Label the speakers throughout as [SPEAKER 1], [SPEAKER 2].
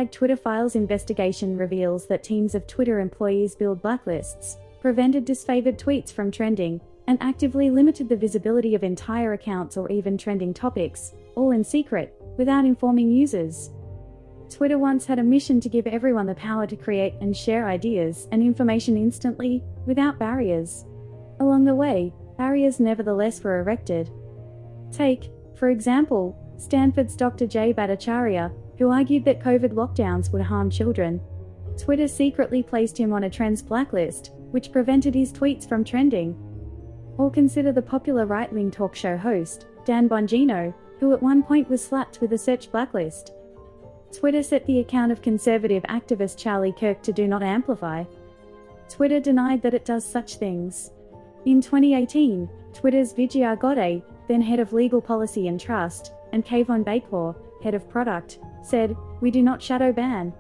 [SPEAKER 1] Twitter Files investigation reveals that teams of Twitter employees build blacklists, prevented disfavored tweets from trending, and actively limited the visibility of entire accounts or even trending topics, all in secret, without informing users. Twitter once had a mission to give everyone the power to create and share ideas and information instantly, without barriers. Along the way, barriers nevertheless were erected. Take, for example, Stanford's Dr. Jay Bhattacharya, who argued that COVID lockdowns would harm children. Twitter secretly placed him on a trends blacklist, which prevented his tweets from trending. Or consider the popular right-wing talk show host, Dan Bongino, who at one point was slapped with a search blacklist. Twitter set the account of conservative activist Charlie Kirk to Do Not Amplify. Twitter denied that it does such things. In 2018, Twitter's Vijaya Godde, then head of legal policy and trust, and Kayvon Bakor, head of product, said, "We do not shadow ban."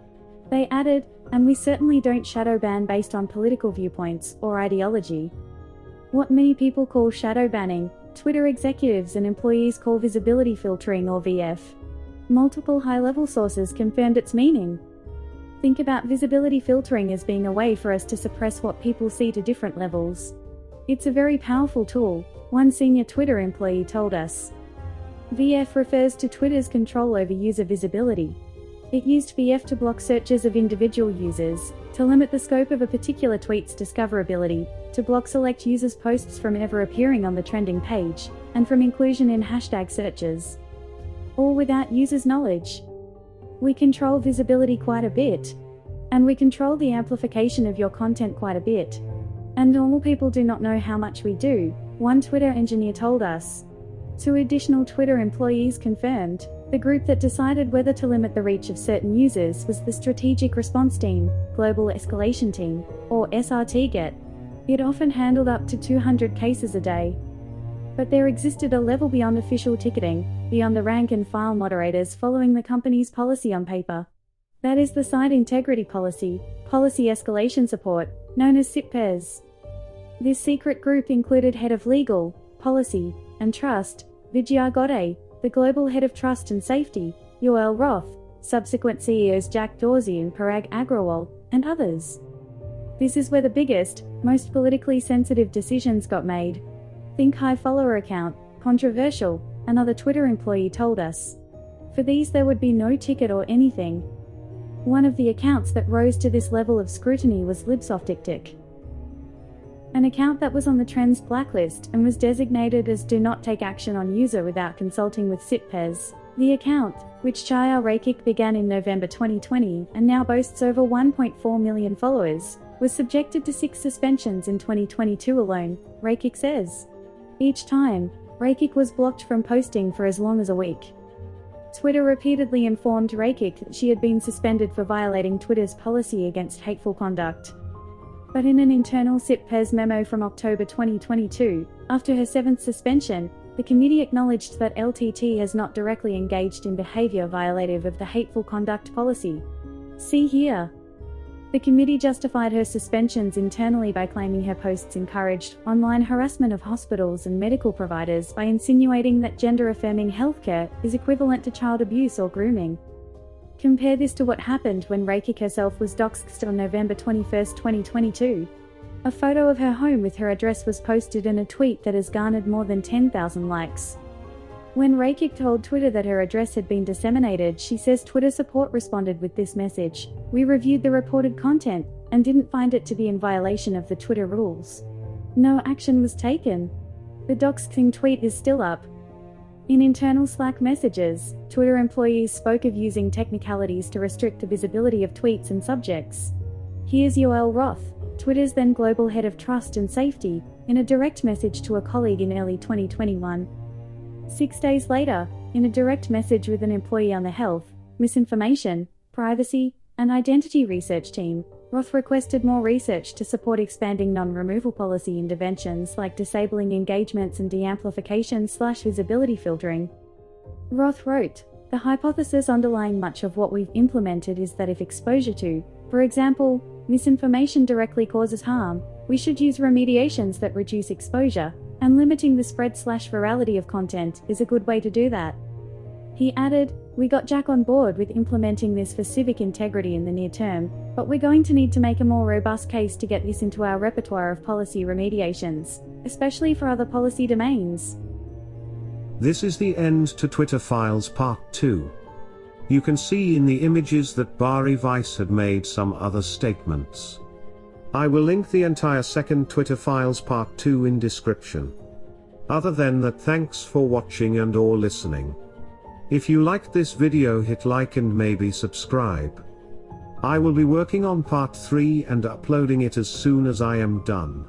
[SPEAKER 1] They added, "And we certainly don't shadow ban based on political viewpoints or ideology." What many people call shadow banning, Twitter executives and employees call visibility filtering or VF. Multiple high-level sources confirmed its meaning. Think about visibility filtering as being a way for us to suppress what people see to different levels. It's a very powerful tool, one senior Twitter employee told us. VF refers to Twitter's control over user visibility. It used VF to block searches of individual users, to limit the scope of a particular tweet's discoverability, to block select users' posts from ever appearing on the trending page, and from inclusion in hashtag searches. All without users' knowledge. We control visibility quite a bit. And we control the amplification of your content quite a bit. And normal people do not know how much we do, one Twitter engineer told us. 2 additional Twitter employees confirmed, the group that decided whether to limit the reach of certain users was the Strategic Response Team, Global Escalation Team, or SRTGET. It often handled up to 200 cases a day. But there existed a level beyond official ticketing, beyond the rank and file moderators following the company's policy on paper. That is the Site Integrity Policy, Policy Escalation Support, known as SIPPES. This secret group included Head of Legal, Policy, and Trust, Vijaya Godde, the Global Head of Trust and Safety, Yoel Roth, subsequent CEOs Jack Dorsey and Parag Agrawal, and others. This is where the biggest, most politically sensitive decisions got made. Think high follower account, controversial, another Twitter employee told us. For these there would be no ticket or anything. One of the accounts that rose to this level of scrutiny was LibSofticTic. An account that was on the Trends blacklist and was designated as Do Not Take Action on User without consulting with SIPPES. The account, which Chaya Rakik began in November 2020 and now boasts over 1.4 million followers, was subjected to 6 suspensions in 2022 alone, Rakik says. Each time, Rakik was blocked from posting for as long as a week. Twitter repeatedly informed Rakik that she had been suspended for violating Twitter's policy against hateful conduct. But in an internal SIPPES memo from October 2022, after her 7th suspension, the committee acknowledged that LTT has not directly engaged in behavior violative of the hateful conduct policy. See here. The committee justified her suspensions internally by claiming her posts encouraged online harassment of hospitals and medical providers by insinuating that gender-affirming healthcare is equivalent to child abuse or grooming. Compare this to what happened when Rakik herself was doxxed on November 21, 2022. A photo of her home with her address was posted in a tweet that has garnered more than 10,000 likes. When Rakik told Twitter that her address had been disseminated, she says Twitter support responded with this message: "We reviewed the reported content and didn't find it to be in violation of the Twitter rules. No action was taken." The doxing tweet is still up. In internal Slack messages, Twitter employees spoke of using technicalities to restrict the visibility of tweets and subjects. Here's Yoel Roth, Twitter's then Global Head of Trust and Safety, in a direct message to a colleague in early 2021. 6 days later, in a direct message with an employee on the health, misinformation, privacy, and identity research team, Roth requested more research to support expanding non-removal policy interventions like disabling engagements and de-amplification/visibility filtering. Roth wrote, "The hypothesis underlying much of what we've implemented is that if exposure to, for example, misinformation directly causes harm, we should use remediations that reduce exposure, and limiting the spread/virality of content is a good way to do that." He added, We got Jack on board with implementing this for civic integrity in the near term, but we're going to need to make a more robust case to get this into our repertoire of policy remediations, especially for other policy domains.
[SPEAKER 2] This is the end to Twitter Files Part 2. You can see in the images that Bari Weiss had made some other statements. I will link the entire second Twitter Files Part 2 in description. Other than that, thanks for watching and or listening. If you liked this video, hit like and maybe subscribe. I will be working on part 3 and uploading it as soon as I am done.